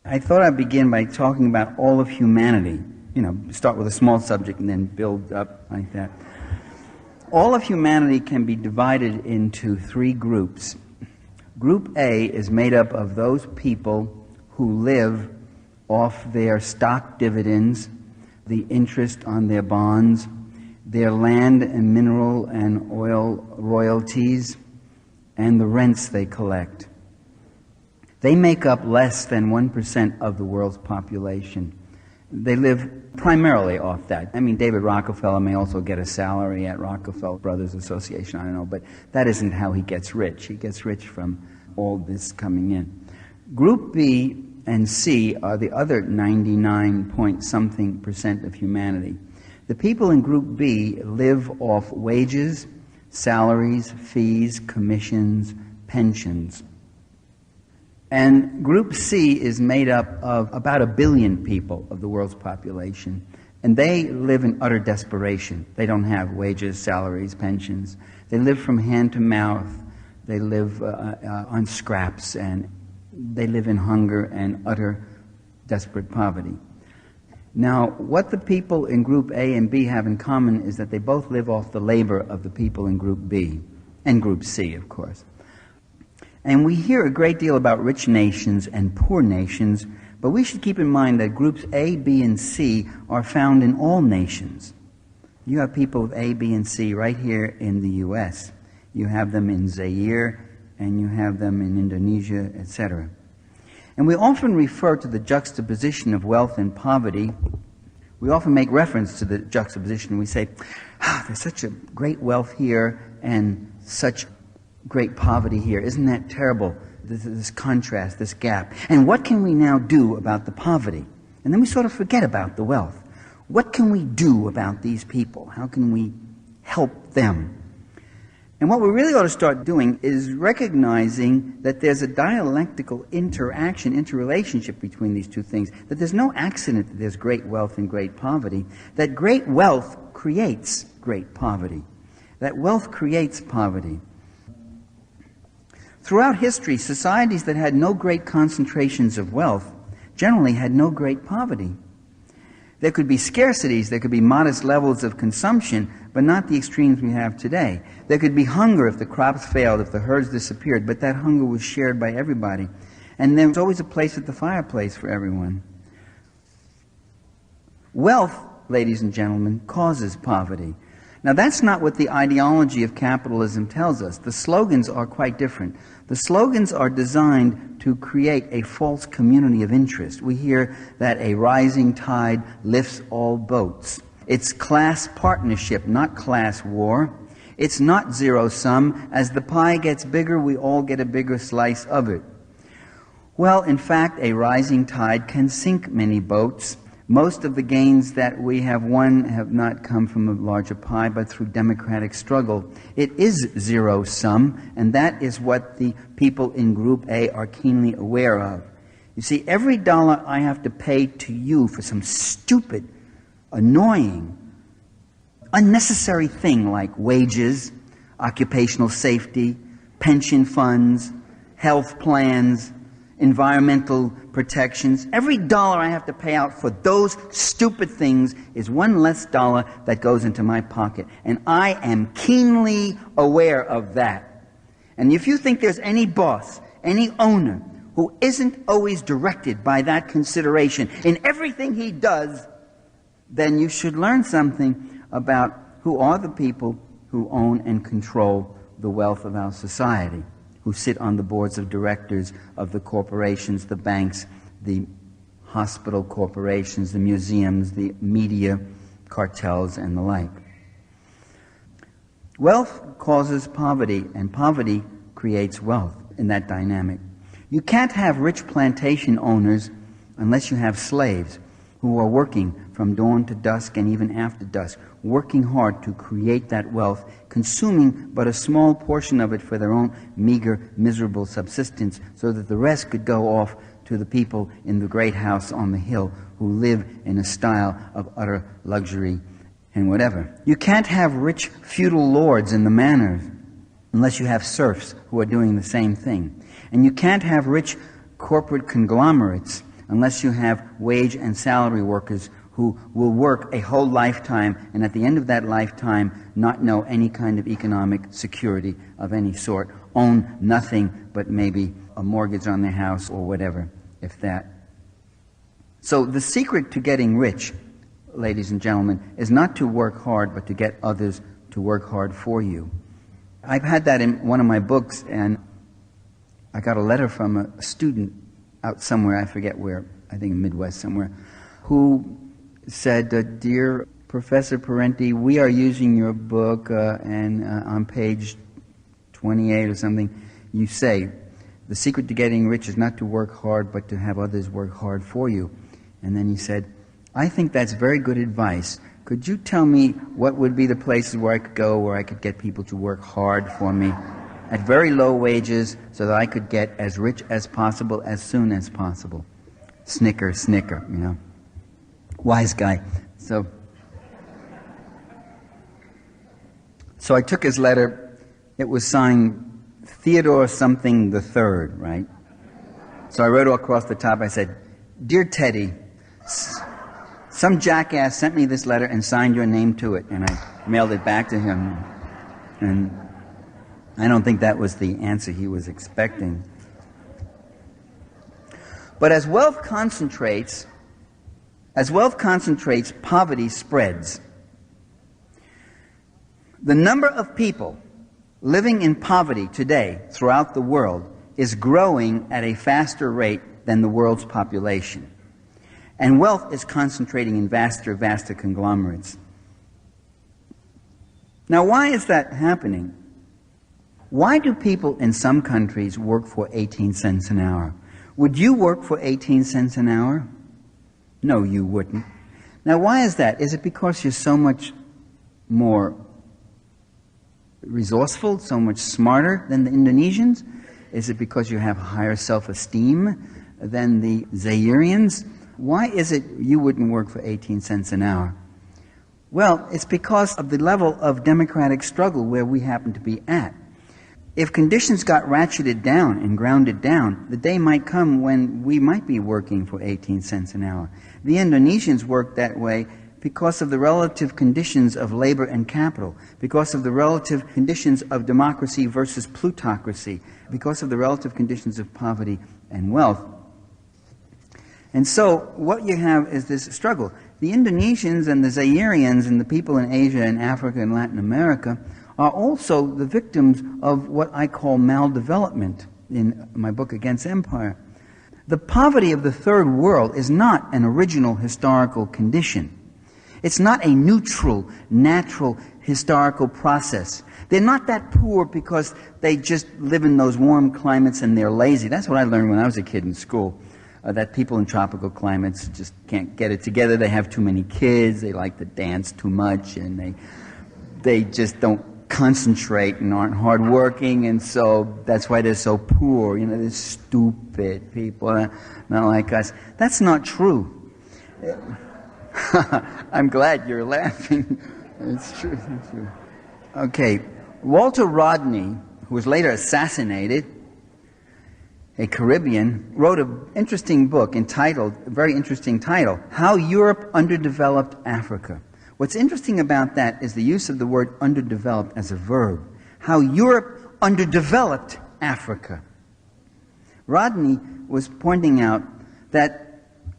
I thought I'd begin by talking about all of humanity. Start with a small subject and then build up like that. All of humanity can be divided into three groups. Group A is made up of those people who live off their stock dividends, the interest on their bonds, their land and mineral and oil royalties, and the rents they collect. They make up less than 1% of the world's population. They live primarily off that. David Rockefeller may also get a salary at Rockefeller Brothers Association, I don't know, but that isn't how he gets rich. He gets rich from all this coming in. Group B and C are the other 99-point-something% of humanity. The people in Group B live off wages, salaries, fees, commissions, pensions. And Group C is made up of about 1 billion people of the world's population, and they live in utter desperation. They don't have wages, salaries, pensions. They live from hand to mouth. They live on scraps, and they live in hunger and utter desperate poverty. Now, what the people in Group A and B have in common is that they both live off the labor of the people in Group B, and Group C, of course. And we hear a great deal about rich nations and poor nations, but we should keep in mind that Groups A, B, and C are found in all nations. You have people of A, B, and C right here in the U.S. You have them in Zaire, and you have them in Indonesia, etc. And we often refer to the juxtaposition of wealth and poverty. We often make reference to the juxtaposition. We say, there's such a great wealth here and such great poverty here. Isn't that terrible? This contrast, this gap. And what can we now do about the poverty? And then we sort of forget about the wealth. What can we do about these people? How can we help them? And what we really ought to start doing is recognizing that there's a dialectical interaction, interrelationship between these two things, that there's no accident that there's great wealth and great poverty, that great wealth creates great poverty, that wealth creates poverty. Throughout history, societies that had no great concentrations of wealth generally had no great poverty. There could be scarcities, there could be modest levels of consumption, but not the extremes we have today. There could be hunger if the crops failed, if the herds disappeared, but that hunger was shared by everybody. And there was always a place at the fireplace for everyone. Wealth, ladies and gentlemen, causes poverty. Now, that's not what the ideology of capitalism tells us. The slogans are quite different. The slogans are designed to create a false community of interest. We hear that a rising tide lifts all boats. It's class partnership, not class war. It's not zero-sum. As the pie gets bigger, we all get a bigger slice of it. Well, in fact, a rising tide can sink many boats. Most of the gains that we have won have not come from a larger pie, but through democratic struggle. It is zero-sum, and that is what the people in Group A are keenly aware of. You see, every dollar I have to pay to you for some stupid, annoying, unnecessary thing like wages, occupational safety, pension funds, health plans, environmental protections. Every dollar I have to pay out for those stupid things is one less dollar that goes into my pocket. And I am keenly aware of that. And if you think there's any boss, any owner, who isn't always directed by that consideration in everything he does, then you should learn something about who are the people who own and control the wealth of our society, who sit on the boards of directors of the corporations, the banks, the hospital corporations, the museums, the media cartels, and the like. Wealth causes poverty, and poverty creates wealth in that dynamic. You can't have rich plantation owners unless you have slaves who are working from dawn to dusk and even after dusk, working hard to create that wealth, consuming but a small portion of it for their own meager, miserable subsistence, so that the rest could go off to the people in the great house on the hill who live in a style of utter luxury and whatever. You can't have rich feudal lords in the manors unless you have serfs who are doing the same thing. And you can't have rich corporate conglomerates unless you have wage and salary workers who will work a whole lifetime and at the end of that lifetime not know any kind of economic security of any sort, own nothing but maybe a mortgage on their house or whatever, if that. So the secret to getting rich, ladies and gentlemen, is not to work hard but to get others to work hard for you. I've had that in one of my books, and I got a letter from a student out somewhere, I forget where, I think in Midwest somewhere, who said, "Dear Professor Parenti, we are using your book, and on page 28 or something, you say, the secret to getting rich is not to work hard, but to have others work hard for you." And then he said, "I think that's very good advice. Could you tell me what would be the places where I could go, where I could get people to work hard for me at very low wages so that I could get as rich as possible as soon as possible?" Snicker, snicker, you know. Wise guy. So I took his letter. It was signed Theodore something the Third, right? So I wrote across the top, I said, "Dear Teddy, some jackass sent me this letter and signed your name to it," and I mailed it back to him. And I don't think that was the answer he was expecting. But as wealth concentrates, poverty spreads. The number of people living in poverty today throughout the world is growing at a faster rate than the world's population. And wealth is concentrating in vaster conglomerates. Now, why is that happening? Why do people in some countries work for 18 cents an hour? Would you work for 18 cents an hour? No, you wouldn't. Now, why is that? Is it because you're so much more resourceful, so much smarter than the Indonesians? Is it because you have higher self-esteem than the Zairians? Why is it you wouldn't work for 18 cents an hour? Well, it's because of the level of democratic struggle where we happen to be at. If conditions got ratcheted down and grounded down, the day might come when we might be working for 18 cents an hour. The Indonesians worked that way because of the relative conditions of labor and capital, because of the relative conditions of democracy versus plutocracy, because of the relative conditions of poverty and wealth. And so what you have is this struggle. The Indonesians and the Zairians and the people in Asia and Africa and Latin America are also the victims of what I call maldevelopment in my book Against Empire. The poverty of the third world is not an original historical condition. It's not a neutral, natural historical process. They're not that poor because they just live in those warm climates and they're lazy. That's what I learned when I was a kid in school, that people in tropical climates just can't get it together. They have too many kids, they like to dance too much, and they just don't concentrate and aren't hardworking, and so that's why they're so poor. You know, they're stupid people, not like us. That's not true. I'm glad you're laughing. It's true. It's true. Okay, Walter Rodney, who was later assassinated, a Caribbean, wrote an interesting book entitled, a very interesting title, How Europe Underdeveloped Africa. What's interesting about that is the use of the word underdeveloped as a verb. How Europe underdeveloped Africa. Rodney was pointing out that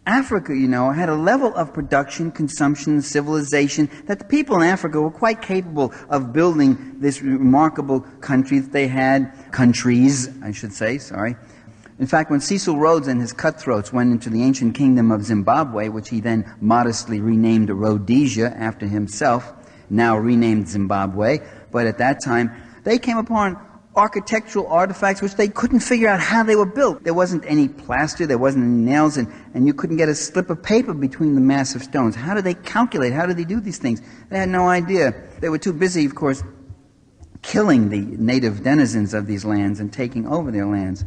Africa, you know, had a level of production, consumption, civilization, that the people in Africa were quite capable of building this remarkable country that they had, countries, I should say, sorry. In fact, when Cecil Rhodes and his cutthroats went into the ancient kingdom of Zimbabwe, which he then modestly renamed Rhodesia after himself, now renamed Zimbabwe, but at that time they came upon architectural artifacts which they couldn't figure out how they were built. There wasn't any plaster, there wasn't any nails, and you couldn't get a slip of paper between the massive stones. How did they calculate? How did they do these things? They had no idea. They were too busy, of course, killing the native denizens of these lands and taking over their lands.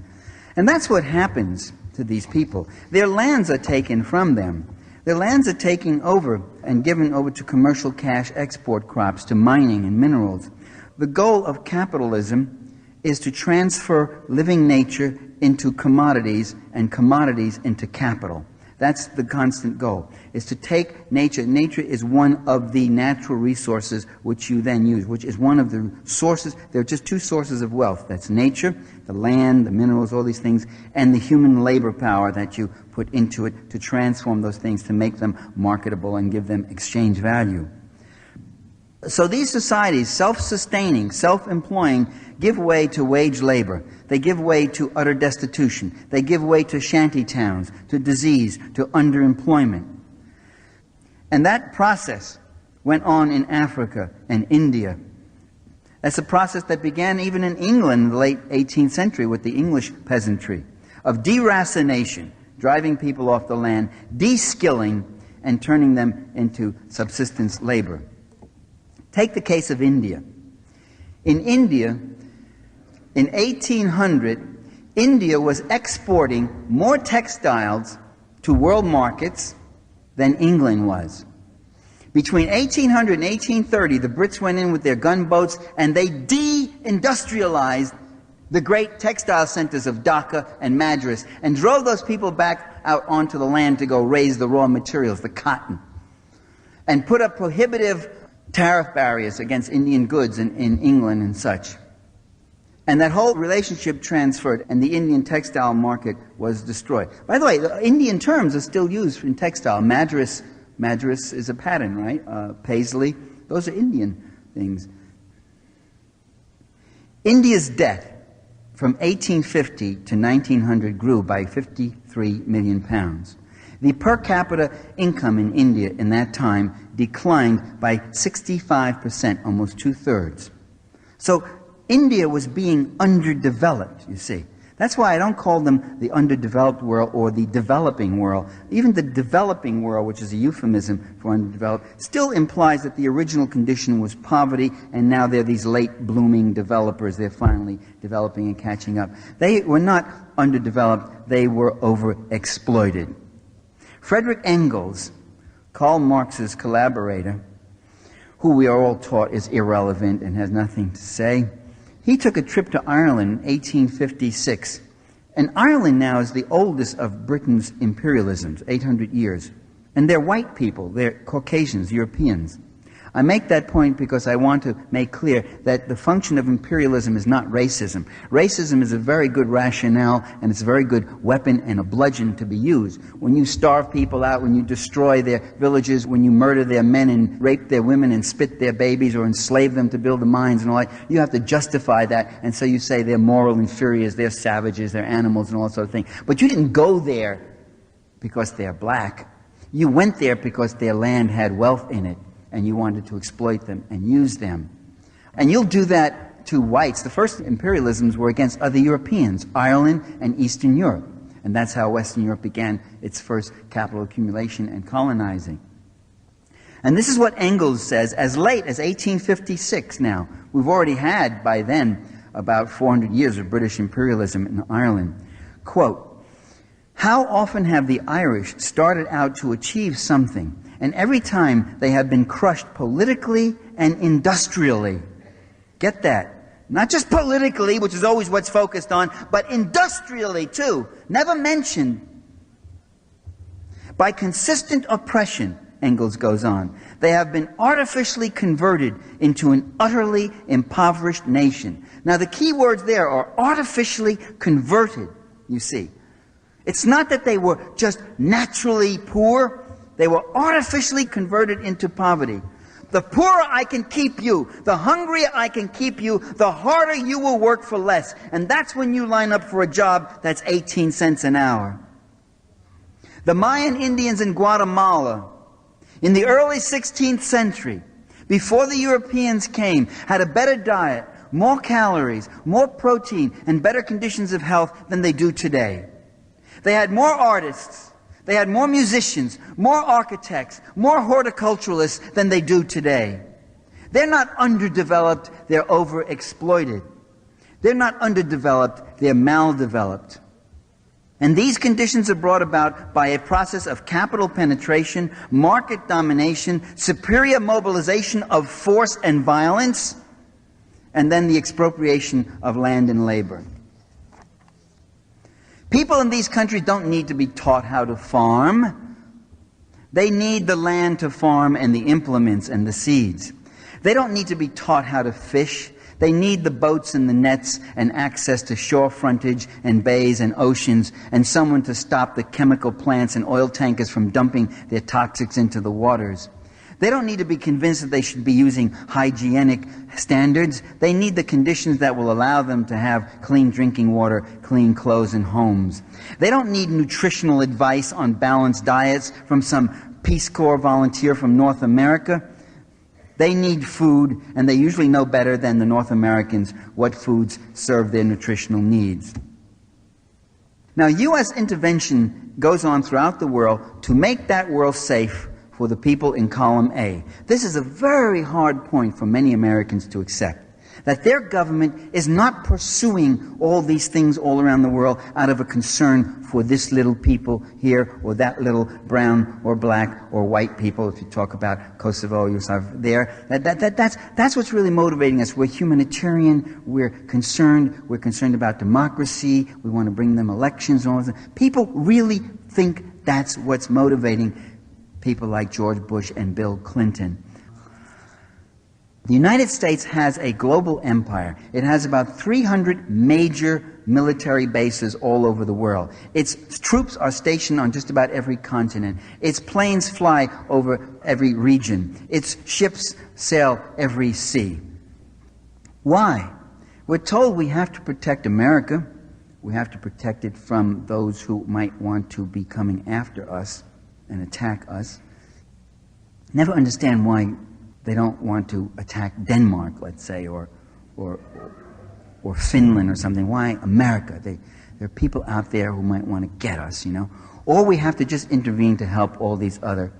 And that's what happens to these people. Their lands are taken from them. Their lands are taken over and given over to commercial cash export crops, to mining and minerals. The goal of capitalism is to transfer living nature into commodities and commodities into capital. That's the constant goal, is to take nature. Nature is one of the natural resources which you then use, which is one of the sources. There are just two sources of wealth. That's nature, the land, the minerals, all these things, and the human labor power that you put into it to transform those things, to make them marketable and give them exchange value. So these societies, self-sustaining, self-employing, give way to wage labor. They give way to utter destitution. They give way to shanty towns, to disease, to underemployment. And that process went on in Africa and India. That's a process that began even in England in the late 18th century with the English peasantry, of deracination, driving people off the land, de-skilling, and turning them into subsistence labor. Take the case of India. In India, in 1800, India was exporting more textiles to world markets than England was. Between 1800 and 1830, the Brits went in with their gunboats and they de-industrialized the great textile centers of Dhaka and Madras and drove those people back out onto the land to go raise the raw materials, the cotton, and put up prohibitive tariff barriers against Indian goods in England and such. And that whole relationship transferred, and the Indian textile market was destroyed. By the way, the Indian terms are still used in textile. Madras is a pattern, right? Paisley, those are Indian things. India's debt from 1850 to 1900 grew by 53 million pounds. The per capita income in India in that time declined by 65%, almost two-thirds. So India was being underdeveloped, you see. That's why I don't call them the underdeveloped world or the developing world. Even the developing world, which is a euphemism for underdeveloped, still implies that the original condition was poverty, and now they're these late blooming developers. They're finally developing and catching up. They were not underdeveloped, they were overexploited. Friedrich Engels, Karl Marx's collaborator, who we are all taught is irrelevant and has nothing to say, he took a trip to Ireland in 1856. And Ireland now is the oldest of Britain's imperialisms, 800 years. And they're white people, they're Caucasians, Europeans. I make that point because I want to make clear that the function of imperialism is not racism. Racism is a very good rationale, and it's a very good weapon and a bludgeon to be used. When you starve people out, when you destroy their villages, when you murder their men and rape their women and spit their babies or enslave them to build the mines and all that, you have to justify that, and so you say they're moral inferiors, they're savages, they're animals and all that sort of thing. But you didn't go there because they're black. You went there because their land had wealth in it, and you wanted to exploit them and use them. And you'll do that to whites. The first imperialisms were against other Europeans, Ireland and Eastern Europe. And that's how Western Europe began its first capital accumulation and colonizing. And this is what Engels says as late as 1856 now. We've already had, by then, about 400 years of British imperialism in Ireland. Quote, "How often have the Irish started out to achieve something, and every time they have been crushed politically and industrially." Get that. Not just politically, which is always what's focused on, but industrially too. Never mentioned. By consistent oppression, Engels goes on, they have been artificially converted into an utterly impoverished nation. Now the key words there are artificially converted, you see. It's not that they were just naturally poor. They were artificially converted into poverty. The poorer I can keep you, the hungrier I can keep you, the harder you will work for less. And that's when you line up for a job that's 18 cents an hour. The Mayan Indians in Guatemala, in the early 16th century, before the Europeans came, had a better diet, more calories, more protein, and better conditions of health than they do today. They had more artists. They had more musicians, more architects, more horticulturalists than they do today. They're not underdeveloped, they're overexploited. They're not underdeveloped, they're maldeveloped. And these conditions are brought about by a process of capital penetration, market domination, superior mobilization of force and violence, and then the expropriation of land and labor. People in these countries don't need to be taught how to farm. They need the land to farm and the implements and the seeds. They don't need to be taught how to fish. They need the boats and the nets and access to shore frontage and bays and oceans and someone to stop the chemical plants and oil tankers from dumping their toxics into the waters. They don't need to be convinced that they should be using hygienic standards. They need the conditions that will allow them to have clean drinking water, clean clothes, and homes. They don't need nutritional advice on balanced diets from some Peace Corps volunteer from North America. They need food, and they usually know better than the North Americans what foods serve their nutritional needs. Now, U.S. intervention goes on throughout the world to make that world safe for the people in column A. This is a very hard point for many Americans to accept, that their government is not pursuing all these things all around the world out of a concern for this little people here or that little brown or black or white people, if you talk about Kosovo, Yugoslavia, there. That's what's really motivating us. We're humanitarian, we're concerned about democracy, we want to bring them elections and all that. People really think that's what's motivating people like George Bush and Bill Clinton. The United States has a global empire. It has about 300 major military bases all over the world. Its troops are stationed on just about every continent. Its planes fly over every region. Its ships sail every sea. Why? We're told we have to protect America. We have to protect it from those who might want to be coming after us and attack us. Never understand why they don't want to attack Denmark, let's say, or Finland or something. Why America? There are people out there who might want to get us, you know. Or we have to just intervene to help all these other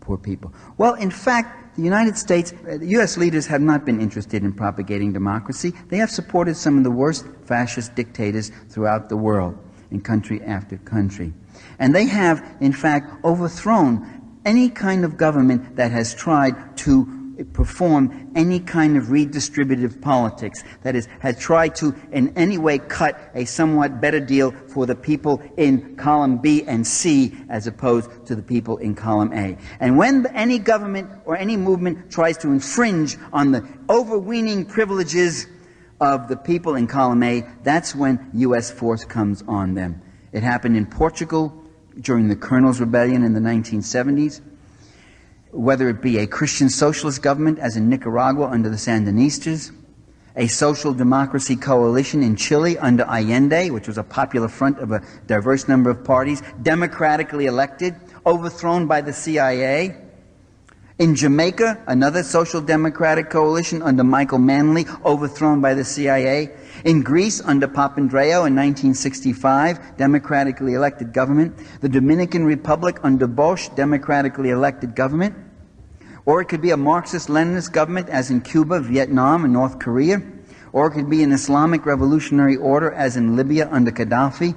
poor people. Well, in fact, the United States, the U.S. leaders have not been interested in propagating democracy. They have supported some of the worst fascist dictators throughout the world, in country after country. And they have, in fact, overthrown any kind of government that has tried to perform any kind of redistributive politics, that is, has tried to in any way cut a somewhat better deal for the people in column B and C as opposed to the people in column A. And when any government or any movement tries to infringe on the overweening privileges of the people in column A, that's when U.S. force comes on them. It happened in Portugal during the Colonel's Rebellion in the 1970s, whether it be a Christian socialist government as in Nicaragua under the Sandinistas, a social democracy coalition in Chile under Allende, which was a popular front of a diverse number of parties, democratically elected, overthrown by the CIA. In Jamaica, another social democratic coalition under Michael Manley, overthrown by the CIA. In Greece, under Papandreou in 1965, democratically elected government. The Dominican Republic under Bosch, democratically elected government. Or it could be a Marxist-Leninist government as in Cuba, Vietnam, and North Korea. Or it could be an Islamic revolutionary order as in Libya under Gaddafi.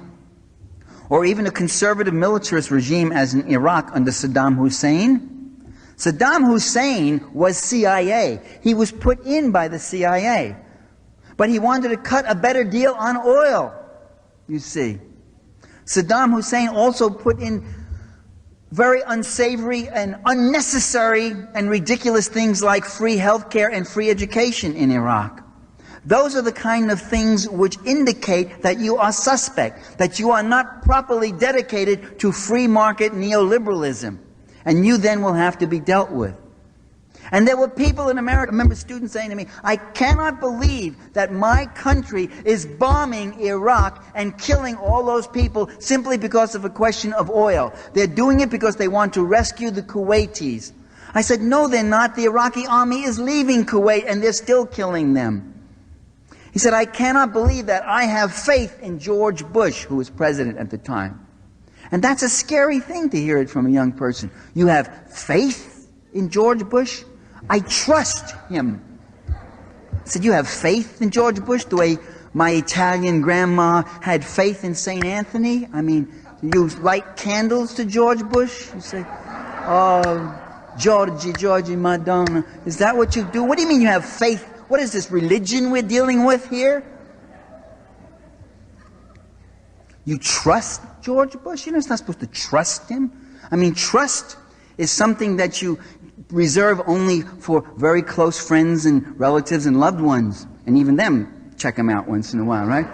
Or even a conservative militarist regime as in Iraq under Saddam Hussein. Saddam Hussein was CIA. He was put in by the CIA. But he wanted to cut a better deal on oil, you see. Saddam Hussein also put in very unsavory and unnecessary and ridiculous things like free health care and free education in Iraq. Those are the kind of things which indicate that you are suspect, that you are not properly dedicated to free market neoliberalism. And you then will have to be dealt with. And there were people in America, I remember students saying to me, I cannot believe that my country is bombing Iraq and killing all those people simply because of a question of oil. They're doing it because they want to rescue the Kuwaitis. I said, no, they're not. The Iraqi army is leaving Kuwait and they're still killing them. He said, I cannot believe that. I have faith in George Bush, who was president at the time. And that's a scary thing to hear it from a young person. You have faith in George Bush? I trust him. I said, you have faith in George Bush the way my Italian grandma had faith in St. Anthony? I mean, you light candles to George Bush? You say, oh, Georgie, Madonna. Is that what you do? What do you mean you have faith? What is this religion we're dealing with here? You trust George Bush? You're not supposed to trust him. I mean, trust is something that you reserve only for very close friends and relatives and loved ones. And even them, check them out once in a while, right?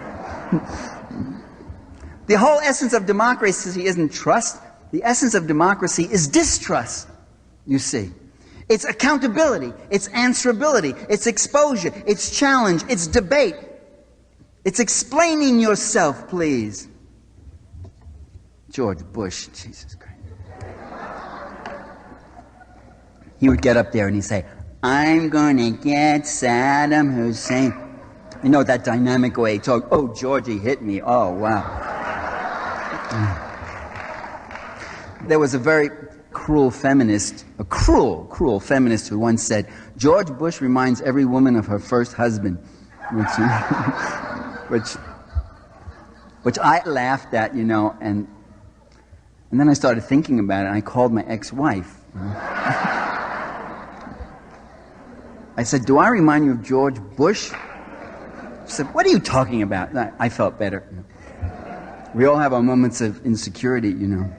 The whole essence of democracy isn't trust. The essence of democracy is distrust, you see. It's accountability, it's answerability, it's exposure, it's challenge, it's debate. It's explaining yourself, please. George Bush, Jesus Christ. He would get up there and he'd say, I'm going to get Saddam Hussein. You know, that dynamic way he talked. Oh, Georgie hit me. Oh, wow. There was a very cruel feminist, a cruel feminist who once said, George Bush reminds every woman of her first husband. Which I laughed at, you know, and then I started thinking about it, and I called my ex-wife. I said, do I remind you of George Bush? She said, what are you talking about? I felt better. We all have our moments of insecurity, you know.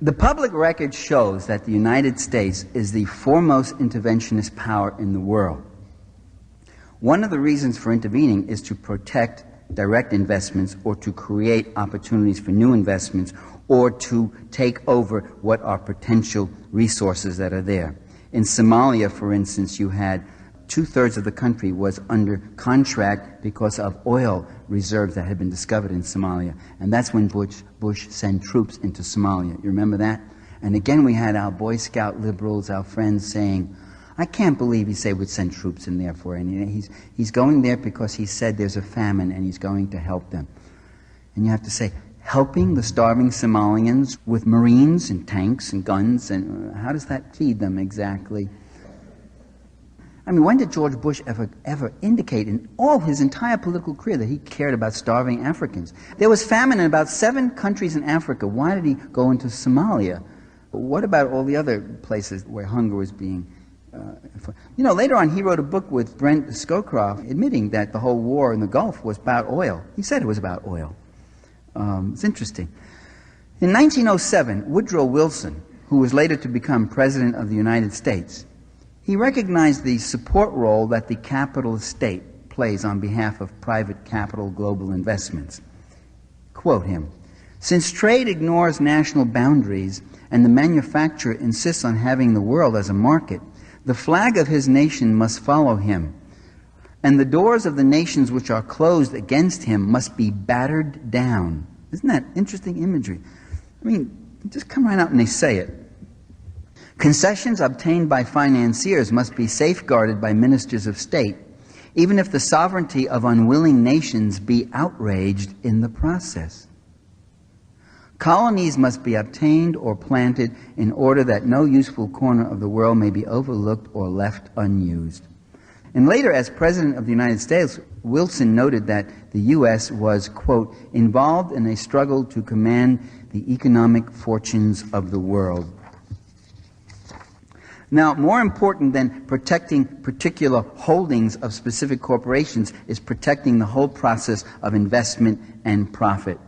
The public record shows that the United States is the foremost interventionist power in the world. One of the reasons for intervening is to protect direct investments or to create opportunities for new investments or to take over what are potential resources that are there. In Somalia, for instance, you had 2/3 of the country was under contract because of oil reserves that had been discovered in Somalia. And that's when Bush sent troops into Somalia. You remember that? And again, we had our Boy Scout liberals, our friends, saying, I can't believe he said would send troops in there for anything. He's going there because he said there's a famine and he's going to help them. And you have to say, helping the starving Somalians with Marines and tanks and guns, and how does that feed them exactly? I mean, when did George Bush ever indicate in all his entire political career that he cared about starving Africans? There was famine in about 7 countries in Africa. Why did he go into Somalia? What about all the other places where hunger was being... You know, later on he wrote a book with Brent Scowcroft admitting that the whole war in the Gulf was about oil. He said it was about oil. It's interesting. In 1907, Woodrow Wilson, who was later to become President of the United States, he recognized the support role that the capitalist state plays on behalf of private capital global investments. Quote him, since trade ignores national boundaries and the manufacturer insists on having the world as a market, the flag of his nation must follow him, and the doors of the nations which are closed against him must be battered down. Isn't that interesting imagery? I mean, just come right out and they say it. Concessions obtained by financiers must be safeguarded by ministers of state, even if the sovereignty of unwilling nations be outraged in the process. Colonies must be obtained or planted in order that no useful corner of the world may be overlooked or left unused. And later, as President of the United States, Wilson noted that the U.S. was, quote, involved in a struggle to command the economic fortunes of the world. Now, more important than protecting particular holdings of specific corporations is protecting the whole process of investment and profit.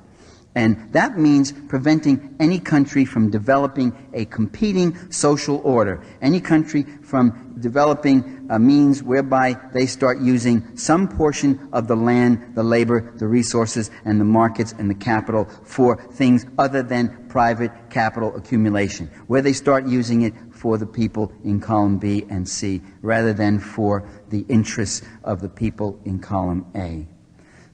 And that means preventing any country from developing a competing social order, any country from developing a means whereby they start using some portion of the land, the labor, the resources, and the markets and the capital for things other than private capital accumulation, where they start using it for the people in column B and C, rather than for the interests of the people in column A.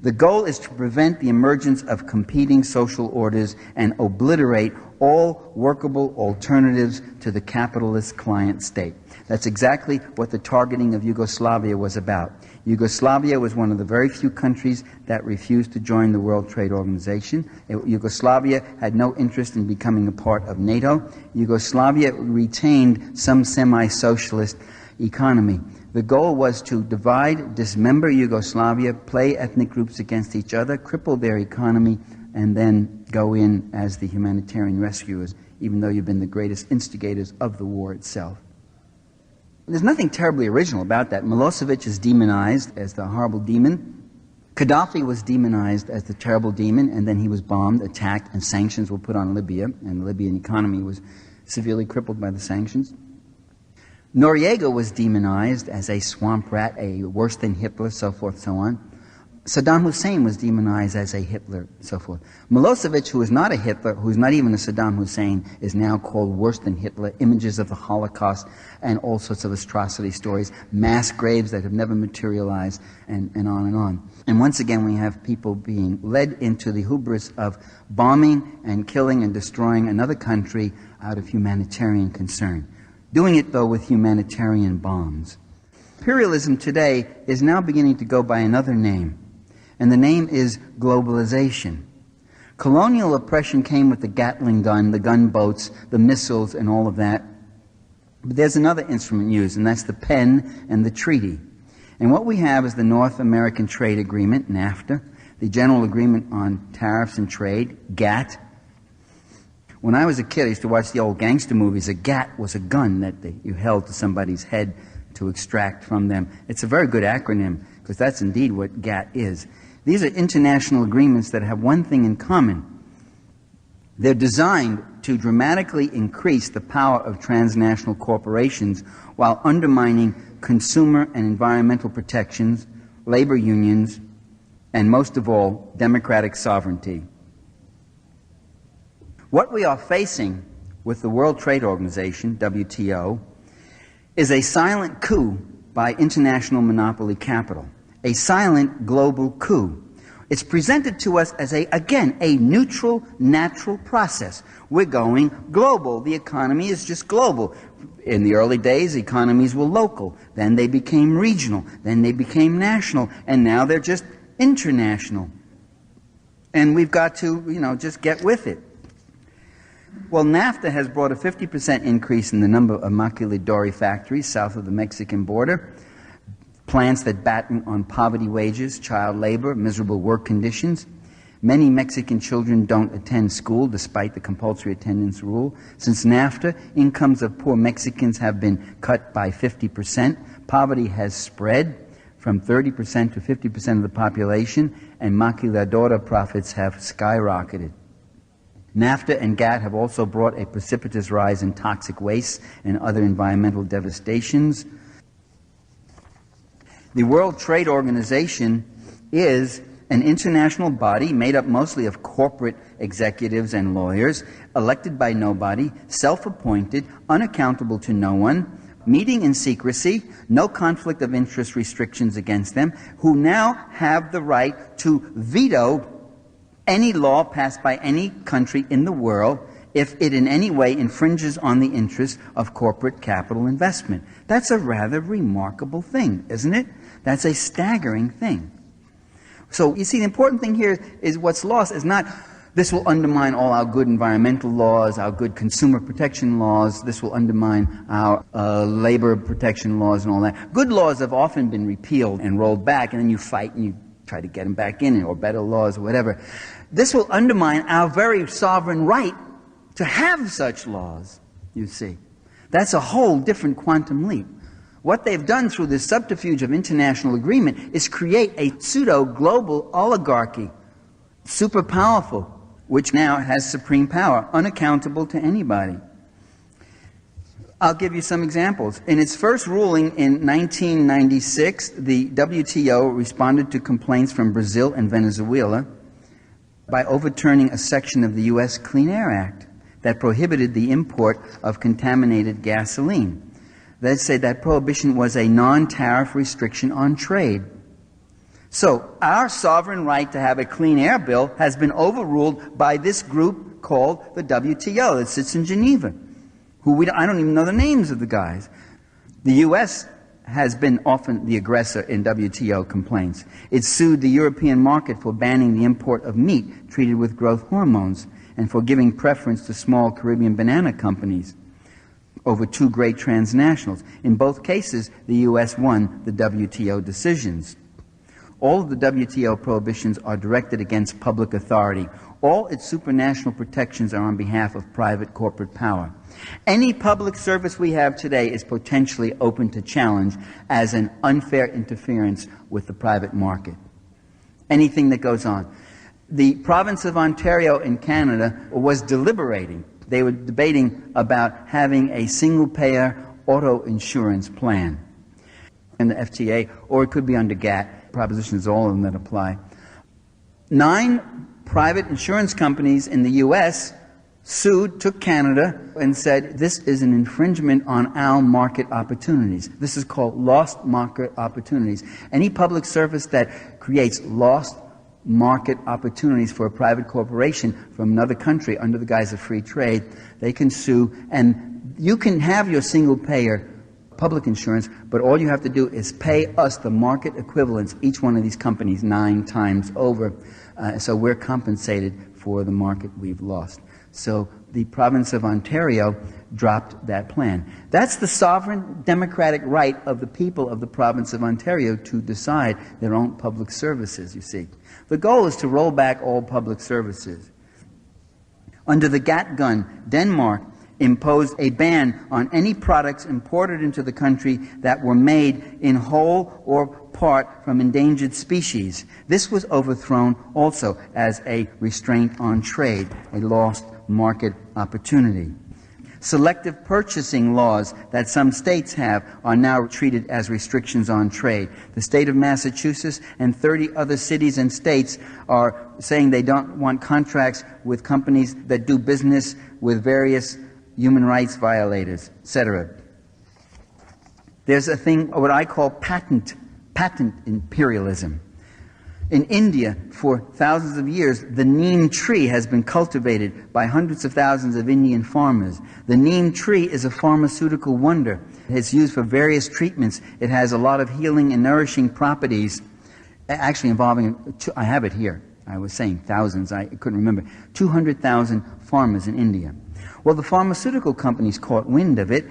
The goal is to prevent the emergence of competing social orders and obliterate all workable alternatives to the capitalist client state. That's exactly what the targeting of Yugoslavia was about. Yugoslavia was one of the very few countries that refused to join the World Trade Organization. Yugoslavia had no interest in becoming a part of NATO. Yugoslavia retained some semi-socialist economy. The goal was to divide, dismember Yugoslavia, play ethnic groups against each other, cripple their economy, and then go in as the humanitarian rescuers, even though you've been the greatest instigators of the war itself. There's nothing terribly original about that. Milosevic is demonized as the horrible demon. Gaddafi was demonized as the terrible demon, and then he was bombed, attacked, and sanctions were put on Libya, and the Libyan economy was severely crippled by the sanctions. Noriega was demonized as a swamp rat, a worse than Hitler, so forth, so on. Saddam Hussein was demonized as a Hitler, so forth. Milosevic, who is not a Hitler, who is not even a Saddam Hussein, is now called worse than Hitler, images of the Holocaust and all sorts of atrocity stories, mass graves that have never materialized, and on and on. And once again, we have people being led into the hubris of bombing and killing and destroying another country out of humanitarian concern. Doing it, though, with humanitarian bombs. Imperialism today is now beginning to go by another name, and the name is globalization. Colonial oppression came with the Gatling gun, the gunboats, the missiles, and all of that. But there's another instrument used, and that's the pen and the treaty. And what we have is the North American Trade Agreement, NAFTA, the General Agreement on Tariffs and Trade, GATT. When I was a kid, I used to watch the old gangster movies. A GATT was a gun that you held to somebody's head to extract from them. It's a very good acronym, because that's indeed what GATT is. These are international agreements that have one thing in common. They're designed to dramatically increase the power of transnational corporations while undermining consumer and environmental protections, labor unions, and most of all, democratic sovereignty. What we are facing with the World Trade Organization, WTO, is a silent coup by international monopoly capital. A silent global coup. It's presented to us as again, a neutral, natural process. We're going global. The economy is just global. In the early days, economies were local. Then they became regional. Then they became national. And now they're just international. And we've got to, just get with it. Well, NAFTA has brought a 50% increase in the number of maquiladora factories south of the Mexican border. Plants that batten on poverty wages, child labor, miserable work conditions. Many Mexican children don't attend school despite the compulsory attendance rule. Since NAFTA, incomes of poor Mexicans have been cut by 50%. Poverty has spread from 30% to 50% of the population, and maquiladora profits have skyrocketed. NAFTA and GATT have also brought a precipitous rise in toxic waste and other environmental devastations. The World Trade Organization is an international body made up mostly of corporate executives and lawyers, elected by nobody, self-appointed, unaccountable to no one, meeting in secrecy, no conflict of interest restrictions against them, who now have the right to veto any law passed by any country in the world if it in any way infringes on the interests of corporate capital investment. That's a rather remarkable thing, isn't it? That's a staggering thing. So, you see, the important thing here is what's lost is not this will undermine all our good environmental laws, our good consumer protection laws, this will undermine our labor protection laws and all that. Good laws have often been repealed and rolled back, and then you fight and you try to get them back in, or better laws or whatever. This will undermine our very sovereign right to have such laws, you see. That's a whole different quantum leap. What they've done through this subterfuge of international agreement is create a pseudo-global oligarchy, super powerful, which now has supreme power, unaccountable to anybody. I'll give you some examples. In its first ruling in 1996, the WTO responded to complaints from Brazil and Venezuela by overturning a section of the U.S. Clean Air Act that prohibited the import of contaminated gasoline. They say that prohibition was a non-tariff restriction on trade. So our sovereign right to have a clean air bill has been overruled by this group called the WTO that sits in Geneva, I don't even know the names of the guys. The U.S. has been often the aggressor in WTO complaints. It sued the European market for banning the import of meat treated with growth hormones and for giving preference to small Caribbean banana companies over two great transnationals. In both cases, the U.S. won the WTO decisions. All of the WTO prohibitions are directed against public authority. All its supranational protections are on behalf of private corporate power. Any public service we have today is potentially open to challenge as an unfair interference with the private market. Anything that goes on. The province of Ontario in Canada was deliberating. They were debating about having a single-payer auto insurance plan in the FTA, or it could be under GATT. Propositions, all of them that apply. 9 private insurance companies in the U.S. took Canada and said, this is an infringement on our market opportunities. This is called lost market opportunities. Any public service that creates lost market opportunities for a private corporation from another country under the guise of free trade, they can sue, and you can have your single-payer public insurance, but all you have to do is pay us the market equivalents, each one of these companies 9 times over, so we're compensated for the market we've lost. So the province of Ontario dropped that plan. That's the sovereign democratic right of the people of the province of Ontario to decide their own public services, you see. The goal is to roll back all public services. Under the GATT gun, Denmark imposed a ban on any products imported into the country that were made in whole or part from endangered species. This was overthrown also as a restraint on trade, a lost market opportunity. Selective purchasing laws that some states have are now treated as restrictions on trade. The state of Massachusetts and 30 other cities and states are saying they don't want contracts with companies that do business with various human rights violators, etc. There's a thing, what I call patent imperialism. In India, for thousands of years, the neem tree has been cultivated by hundreds of thousands of Indian farmers. The neem tree is a pharmaceutical wonder. It's used for various treatments. It has a lot of healing and nourishing properties, actually involving, I have it here, I was saying thousands, I couldn't remember, 200,000 farmers in India. Well, the pharmaceutical companies caught wind of it,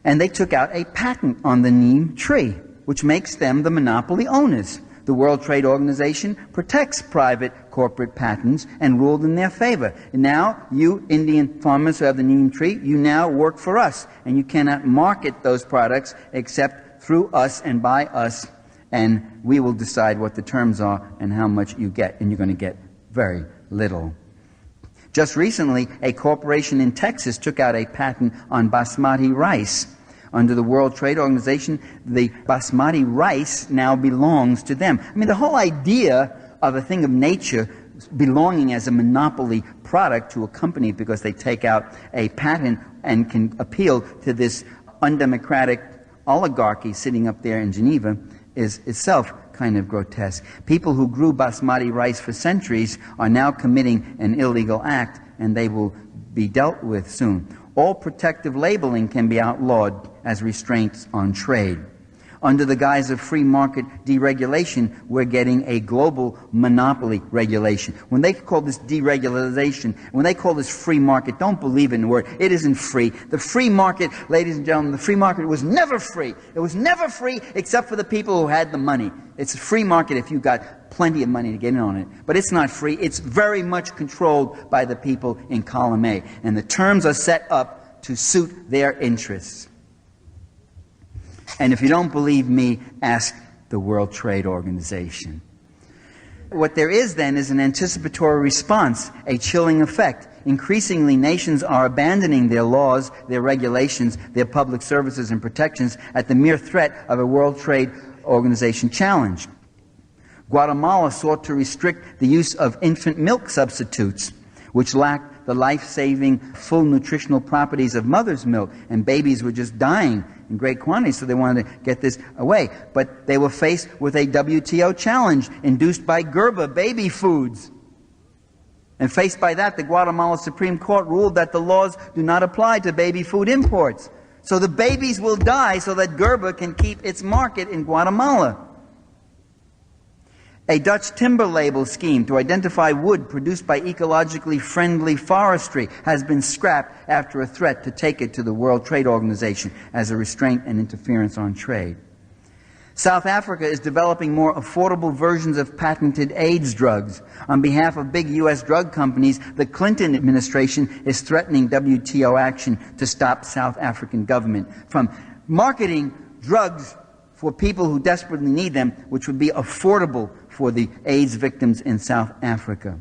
and they took out a patent on the neem tree, which makes them the monopoly owners. The World Trade Organization protects private corporate patents and ruled in their favor. And now, you Indian farmers who have the neem tree, you now work for us, and you cannot market those products except through us and by us, and we will decide what the terms are and how much you get, and you're going to get very little. Just recently, a corporation in Texas took out a patent on basmati rice. Under the World Trade Organization, the basmati rice now belongs to them. I mean, the whole idea of a thing of nature belonging as a monopoly product to a company because they take out a patent and can appeal to this undemocratic oligarchy sitting up there in Geneva is itself kind of grotesque. People who grew basmati rice for centuries are now committing an illegal act, and they will be dealt with soon. All protective labeling can be outlawed as restraints on trade. Under the guise of free market deregulation, we're getting a global monopoly regulation. When they call this deregulation, when they call this free market, don't believe in the word. It isn't free. The free market, ladies and gentlemen, the free market was never free. It was never free except for the people who had the money. It's a free market if you've got plenty of money to get in on it. But it's not free. It's very much controlled by the people in column A. And the terms are set up to suit their interests. And if you don't believe me, ask the World Trade Organization. What there is then is an anticipatory response, a chilling effect. Increasingly, nations are abandoning their laws, their regulations, their public services and protections at the mere threat of a World Trade Organization challenge. Guatemala sought to restrict the use of infant milk substitutes, which lacked the life-saving, full nutritional properties of mother's milk, and babies were just dying in great quantities, so they wanted to get this away. But they were faced with a WTO challenge induced by Gerber baby foods. And faced by that, the Guatemala Supreme Court ruled that the laws do not apply to baby food imports. So the babies will die so that Gerber can keep its market in Guatemala. A Dutch timber label scheme to identify wood produced by ecologically friendly forestry has been scrapped after a threat to take it to the World Trade Organization as a restraint and interference on trade. South Africa is developing more affordable versions of patented AIDS drugs. On behalf of big U.S. drug companies, the Clinton administration is threatening WTO action to stop South African government from marketing drugs for people who desperately need them, which would be affordable for the AIDS victims in South Africa.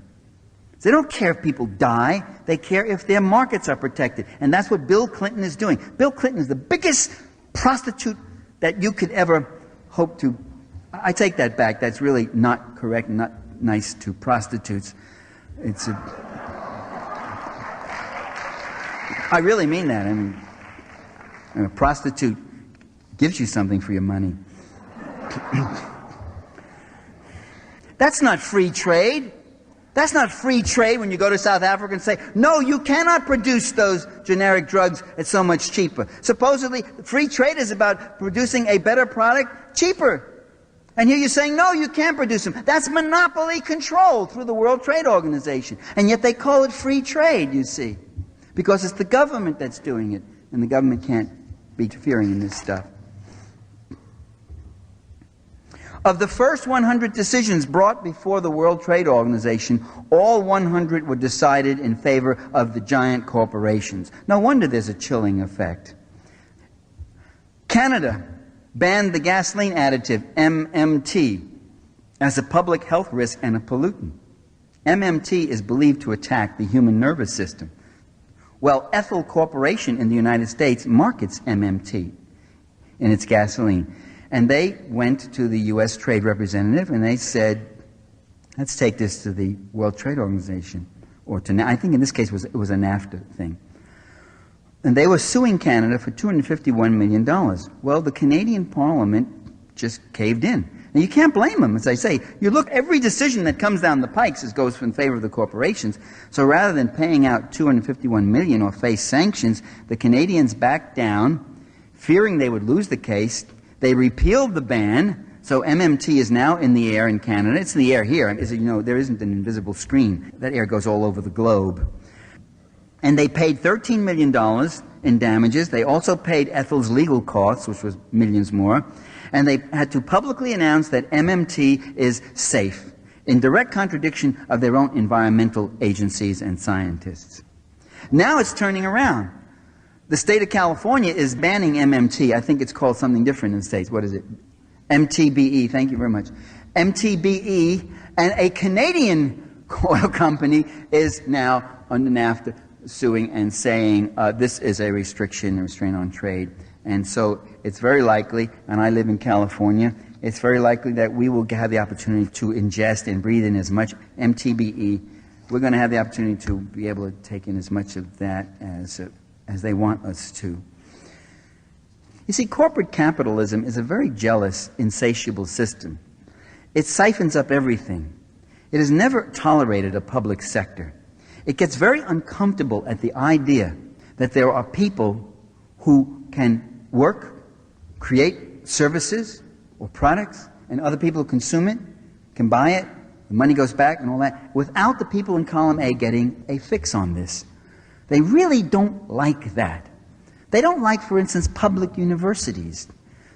They don't care if people die. They care if their markets are protected. And that's what Bill Clinton is doing. Bill Clinton is the biggest prostitute that you could ever hope to. I take that back. That's really not correct and not nice to prostitutes. I really mean that. I mean, a prostitute gives you something for your money. That's not free trade. That's not free trade when you go to South Africa and say, no, you cannot produce those generic drugs at so much cheaper. Supposedly, free trade is about producing a better product cheaper. And here you're saying, no, you can't produce them. That's monopoly control through the World Trade Organization. And yet they call it free trade, you see. Because it's the government that's doing it. And the government can't be interfering in this stuff. Of the first 100 decisions brought before the World Trade Organization, all 100 were decided in favor of the giant corporations. No wonder there's a chilling effect. Canada banned the gasoline additive MMT as a public health risk and a pollutant. MMT is believed to attack the human nervous system. Well, Ethel Corporation in the United States markets MMT in its gasoline. And they went to the U.S. Trade Representative and they said, let's take this to the World Trade Organization. Or to, I think in this case it was a NAFTA thing. And they were suing Canada for $251 million. Well, the Canadian Parliament just caved in. Now, you can't blame them. As I say, you look, every decision that comes down the pipes goes in favor of the corporations. So rather than paying out $251 million or face sanctions, the Canadians backed down, fearing they would lose the case. They repealed the ban, so MMT is now in the air in Canada. It's in the air here. As you know, there isn't an invisible screen. That air goes all over the globe. And they paid $13 million in damages. They also paid Ethel's legal costs, which was millions more. And they had to publicly announce that MMT is safe, in direct contradiction of their own environmental agencies and scientists. Now it's turning around. The state of California is banning MMT. I think it's called something different in the States. What is it? MTBE. Thank you very much. MTBE. And a Canadian oil company is now under NAFTA suing and saying this is a restriction, a restraint on trade. And so it's very likely, and I live in California, it's very likely that we will have the opportunity to ingest and breathe in as much MTBE. We're going to have the opportunity to be able to take in as much of that as they want us to. You see, corporate capitalism is a very jealous, insatiable system. It siphons up everything. It has never tolerated a public sector. It gets very uncomfortable at the idea that there are people who can work, create services or products, and other people who consume it, can buy it, the money goes back and all that, without the people in column A getting a fix on this. They really don't like that. They don't like, for instance, public universities.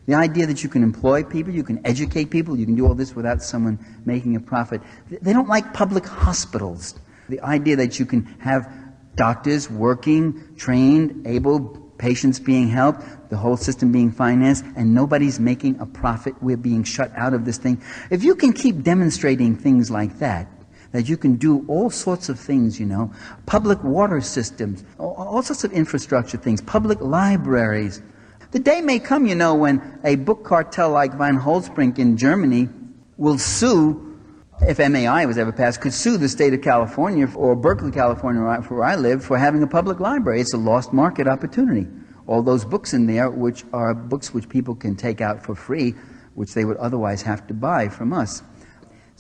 The idea that you can employ people, you can educate people, you can do all this without someone making a profit. They don't like public hospitals. The idea that you can have doctors working, trained, able, patients being helped, the whole system being financed, and nobody's making a profit. We're being shut out of this thing. If you can keep demonstrating things like that you can do all sorts of things, you know, public water systems, all sorts of infrastructure things, public libraries. The day may come, you know, when a book cartel like Von Holzbrink in Germany will sue, if MAI was ever passed, could sue the state of California or Berkeley, California, where I live, for having a public library. It's a lost market opportunity. All those books in there, which are books which people can take out for free, which they would otherwise have to buy from us.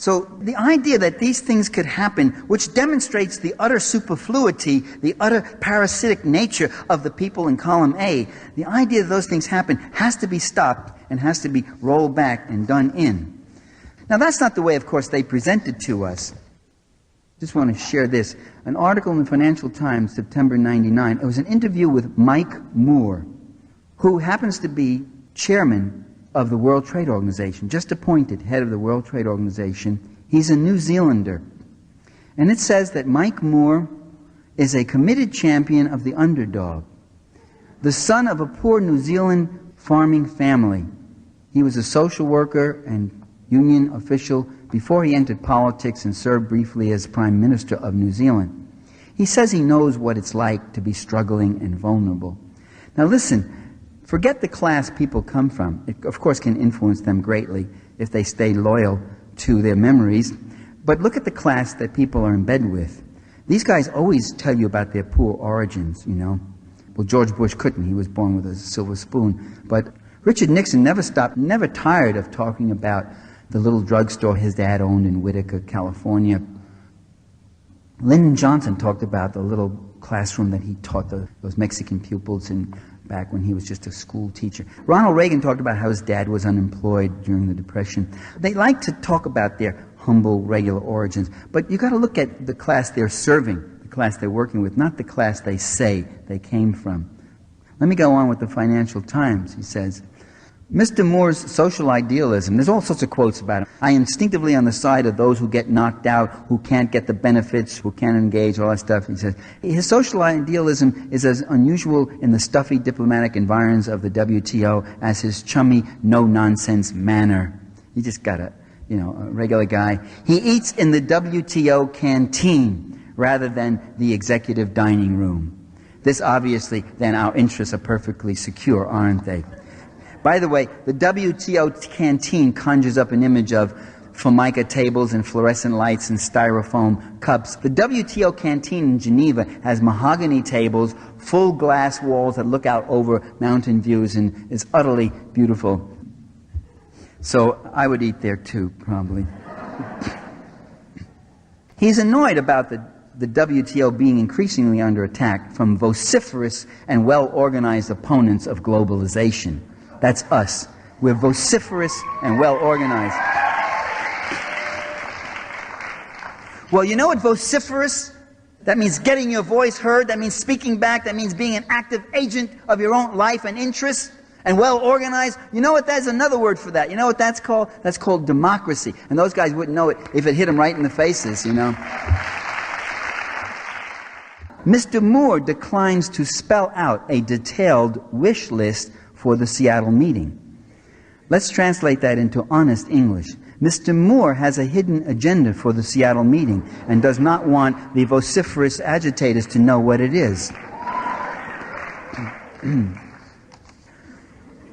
So the idea that these things could happen, which demonstrates the utter superfluity, the utter parasitic nature of the people in column A, the idea that those things happen has to be stopped and has to be rolled back and done in. Now that's not the way, of course, they present it to us. I just want to share this. An article in the Financial Times, September 1999. It was an interview with Mike Moore, who happens to be chairman of the World Trade Organization, just appointed head of the World Trade Organization. He's a New Zealander. And it says that Mike Moore is a committed champion of the underdog, the son of a poor New Zealand farming family. He was a social worker and union official before he entered politics and served briefly as Prime Minister of New Zealand. He says he knows what it's like to be struggling and vulnerable. Now listen, forget the class people come from. It, of course, can influence them greatly if they stay loyal to their memories. But look at the class that people are in bed with. These guys always tell you about their poor origins, you know. Well, George Bush couldn't. He was born with a silver spoon. But Richard Nixon never stopped, never tired of talking about the little drugstore his dad owned in Whitaker, California. Lyndon Johnson talked about the little classroom that he taught those Mexican pupils in back when he was just a school teacher. Ronald Reagan talked about how his dad was unemployed during the Depression. They like to talk about their humble, regular origins, but you've got to look at the class they're serving, the class they're working with, not the class they say they came from. Let me go on with the Financial Times. He says, Mr. Moore's social idealism, there's all sorts of quotes about him. I instinctively on the side of those who get knocked out, who can't get the benefits, who can't engage, all that stuff. He says, his social idealism is as unusual in the stuffy diplomatic environs of the WTO as his chummy, no-nonsense manner. He just got a regular guy. He eats in the WTO canteen rather than the executive dining room. This obviously, then our interests are perfectly secure, aren't they? By the way, the WTO canteen conjures up an image of formica tables and fluorescent lights and styrofoam cups. The WTO canteen in Geneva has mahogany tables, full glass walls that look out over mountain views and is utterly beautiful. So I would eat there too, probably. He's annoyed about the WTO being increasingly under attack from vociferous and well-organized opponents of globalization. That's us. We're vociferous and well-organized. Well, you know what vociferous? That means getting your voice heard. That means speaking back. That means being an active agent of your own life and interests. And well-organized. You know what? That's another word for that. You know what that's called? That's called democracy. And those guys wouldn't know it if it hit them right in the faces, you know. Mr. Moore declines to spell out a detailed wish list for the Seattle meeting. Let's translate that into honest English. Mr. Moore has a hidden agenda for the Seattle meeting and does not want the vociferous agitators to know what it is.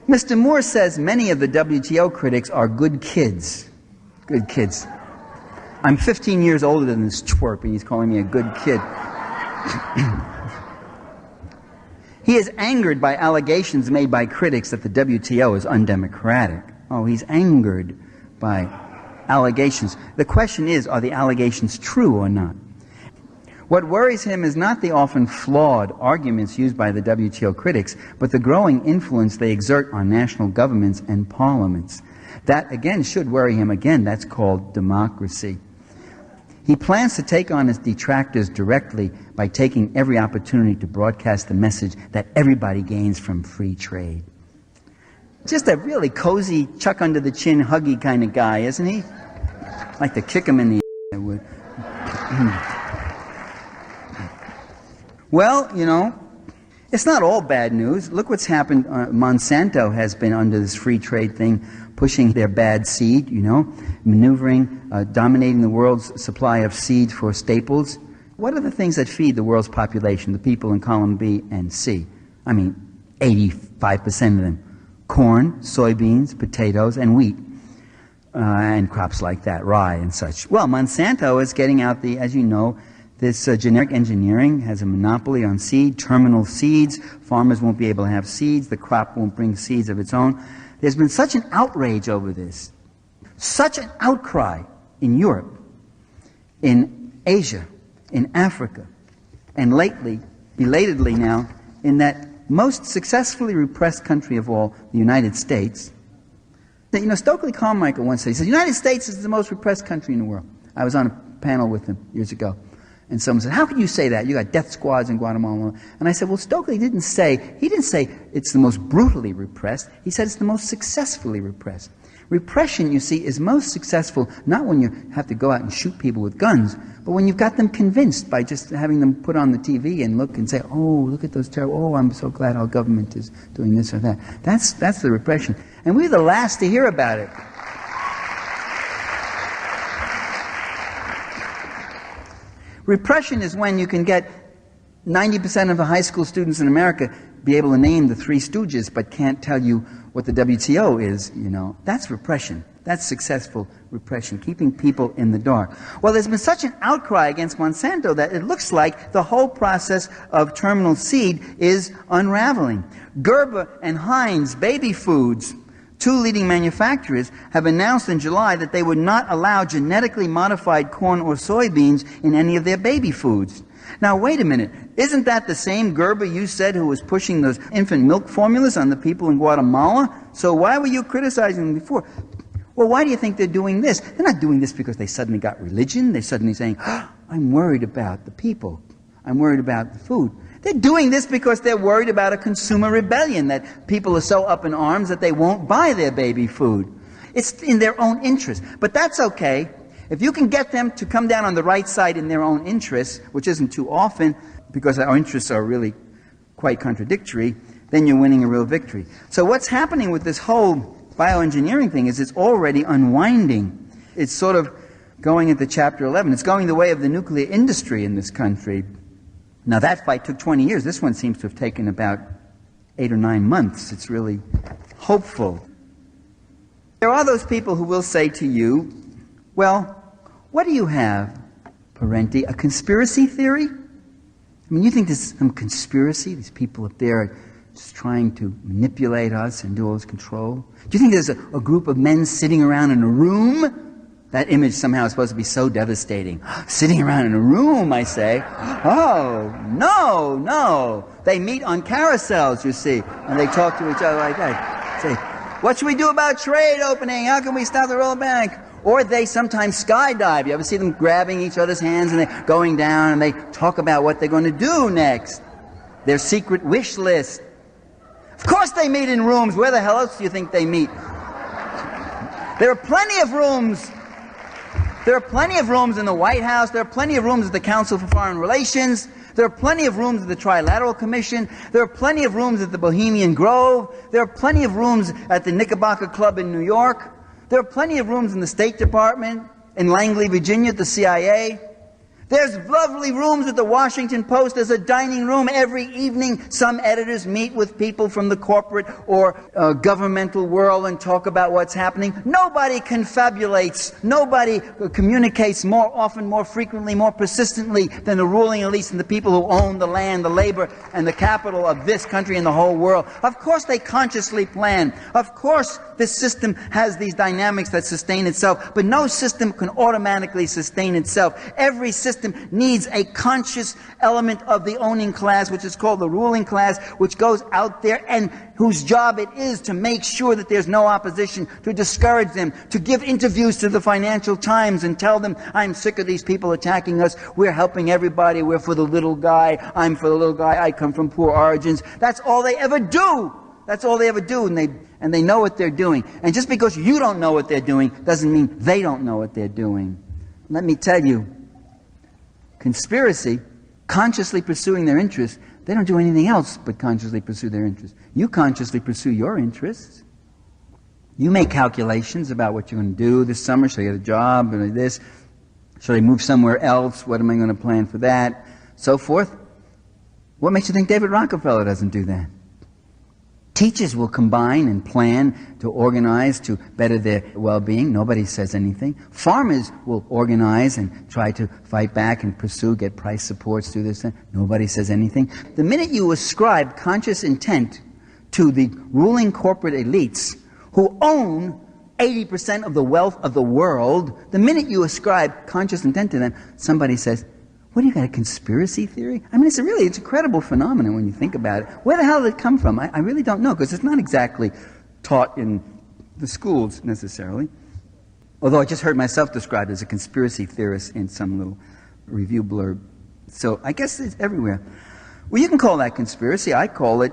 Mr. Moore says many of the WTO critics are good kids. Good kids. I'm 15 years older than this twerp, and he's calling me a good kid. He is angered by allegations made by critics that the WTO is undemocratic. Oh, he's angered by allegations. The question is, are the allegations true or not? What worries him is not the often flawed arguments used by the WTO critics, but the growing influence they exert on national governments and parliaments. That, again, should worry him again. That's called democracy. He plans to take on his detractors directly by taking every opportunity to broadcast the message that everybody gains from free trade. Just a really cozy, chuck under the chin, huggy kind of guy, isn't he? I'd like to kick him in the I would. Well, you know, it's not all bad news. Look what's happened. Monsanto has been under this free trade thing, pushing their bad seed, you know, maneuvering, dominating the world's supply of seed for staples. What are the things that feed the world's population, the people in column B and C? I mean, 85% of them. Corn, soybeans, potatoes, and wheat. And crops like that, rye and such. Well, Monsanto is getting out the, as you know, this generic engineering has a monopoly on seed, terminal seeds. Farmers won't be able to have seeds. The crop won't bring seeds of its own. There's been such an outrage over this, such an outcry in Europe, in Asia, in Africa, and lately, belatedly now, in that most successfully repressed country of all, the United States. You know, Stokely Carmichael once said, he said, the United States is the most repressed country in the world. I was on a panel with him years ago. And someone said, how could you say that? You got death squads in Guatemala. And I said, well, Stokely didn't say it's the most brutally repressed. He said it's the most successfully repressed. Repression, you see, is most successful not when you have to go out and shoot people with guns, but when you've got them convinced by just having them put on the TV and look and say, oh, look at those terrible, oh, I'm so glad our government is doing this or that. That's the repression. And we're the last to hear about it. Repression is when you can get 90% of the high school students in America be able to name the Three Stooges but can't tell you what the WTO is, you know. That's repression. That's successful repression, keeping people in the dark. Well, there's been such an outcry against Monsanto that it looks like the whole process of terminal seed is unraveling. Gerber and Heinz Baby Foods, two leading manufacturers, have announced in July that they would not allow genetically modified corn or soybeans in any of their baby foods. Now, wait a minute. Isn't that the same Gerber you said who was pushing those infant milk formulas on the people in Guatemala? So why were you criticizing them before? Well, why do you think they're doing this? They're not doing this because they suddenly got religion. They're suddenly saying, oh, I'm worried about the people. I'm worried about the food. They're doing this because they're worried about a consumer rebellion, that people are so up in arms that they won't buy their baby food. It's in their own interest. But that's okay. If you can get them to come down on the right side in their own interests, which isn't too often because our interests are really quite contradictory, then you're winning a real victory. So what's happening with this whole bioengineering thing is it's already unwinding. It's sort of going into Chapter 11. It's going the way of the nuclear industry in this country. Now that fight took 20 years. This one seems to have taken about 8 or 9 months. It's really hopeful. There are those people who will say to you, well, what do you have, Parenti? A conspiracy theory? I mean, you think there's some conspiracy? These people up there are just trying to manipulate us and do all this control? Do you think there's a group of men sitting around in a room? That image somehow is supposed to be so devastating. Sitting around in a room, I say. Oh, no. They meet on carousels, you see, and they talk to each other like that. Say, what should we do about trade opening? How can we stop the rollback? Or they sometimes skydive. You ever see them grabbing each other's hands and they're going down and they talk about what they're going to do next? Their secret wish list. Of course they meet in rooms. Where the hell else do you think they meet? There are plenty of rooms. There are plenty of rooms in the White House. There are plenty of rooms at the Council for Foreign Relations. There are plenty of rooms at the Trilateral Commission. There are plenty of rooms at the Bohemian Grove. There are plenty of rooms at the Knickerbocker Club in New York. There are plenty of rooms in the State Department, in Langley, Virginia, at the CIA. There's lovely rooms at the Washington Post. There's a dining room every evening. Some editors meet with people from the corporate or governmental world and talk about what's happening. Nobody confabulates. Nobody communicates more often, more frequently, more persistently than the ruling elites and the people who own the land, the labor, and the capital of this country and the whole world. Of course they consciously plan. Of course this system has these dynamics that sustain itself, but no system can automatically sustain itself. Every system needs a conscious element of the owning class, which is called the ruling class, which goes out there and whose job it is to make sure that there's no opposition, to discourage them, to give interviews to the Financial Times and tell them, I'm sick of these people attacking us, we're helping everybody, we're for the little guy, I'm for the little guy, I come from poor origins. That's all they ever do. That's all they ever do, and they know what they're doing. And just because you don't know what they're doing doesn't mean they don't know what they're doing. Let me tell you, conspiracy, consciously pursuing their interests, they don't do anything else but consciously pursue their interests. You consciously pursue your interests. You make calculations about what you're going to do this summer. Should I get a job? Or this? Should I move somewhere else? What am I going to plan for that? So forth. What makes you think David Rockefeller doesn't do that? Teachers will combine and plan to organize to better their well-being. Nobody says anything. Farmers will organize and try to fight back and pursue, get price supports, do this. Nobody says anything. The minute you ascribe conscious intent to the ruling corporate elites who own 80% of the wealth of the world, the minute you ascribe conscious intent to them, somebody says, what do you got, a conspiracy theory? I mean, it's a credible phenomenon when you think about it. Where the hell did it come from? I really don't know, because it's not exactly taught in the schools necessarily. Although I just heard myself described as a conspiracy theorist in some little review blurb. So I guess it's everywhere. Well, you can call that conspiracy. I call it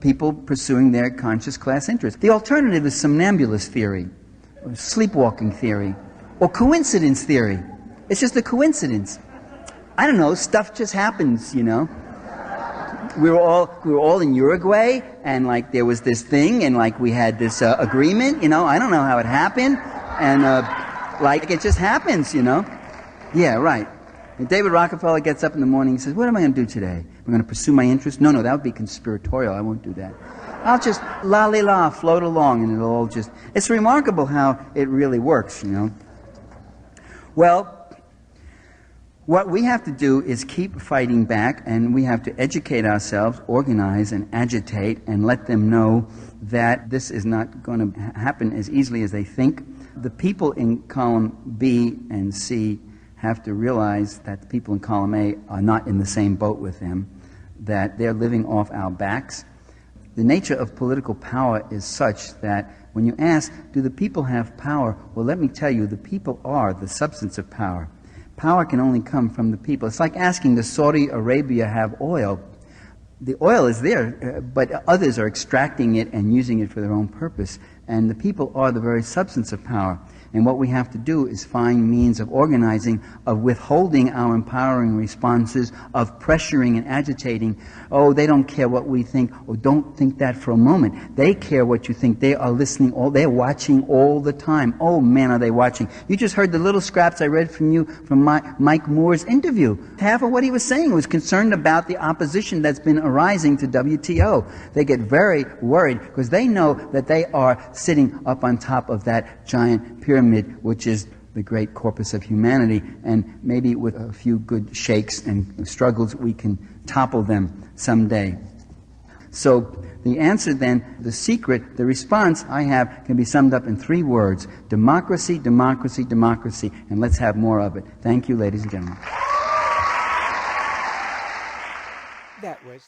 people pursuing their conscious class interest. The alternative is somnambulist theory, or sleepwalking theory, or coincidence theory. It's just a coincidence. I don't know, stuff just happens, you know. We were all in Uruguay, and like there was this thing, and like we had this agreement, you know. I don't know how it happened, and like it just happens, you know. Yeah, right. And David Rockefeller gets up in the morning and says, "What am I going to do today? I'm going to pursue my interest? No, that would be conspiratorial. I won't do that. I'll just la float along, and it'll all just." It's remarkable how it really works, you know. Well, what we have to do is keep fighting back, and we have to educate ourselves, organize and agitate, and let them know that this is not going to happen as easily as they think. The people in column B and C have to realize that the people in column A are not in the same boat with them, that they're living off our backs. The nature of political power is such that when you ask, do the people have power? Well, let me tell you, the people are the substance of power. Power can only come from the people. It's like asking, does Saudi Arabia have oil? The oil is there, but others are extracting it and using it for their own purpose. And the people are the very substance of power. And what we have to do is find means of organizing, of withholding our empowering responses, of pressuring and agitating. Oh, they don't care what we think. Oh, don't think that for a moment. They care what you think. They are listening. They're watching all the time. Oh, man, are they watching. You just heard the little scraps I read from you from Mike Moore's interview. Half of what he was saying was concerned about the opposition that's been arising to WTO. They get very worried because they know that they are sitting up on top of that giant pyramid, which is the great corpus of humanity, and maybe with a few good shakes and struggles we can topple them someday. So the answer then, the secret, the response I have can be summed up in 3 words: democracy, democracy, democracy, and let's have more of it. Thank you, ladies and gentlemen. That was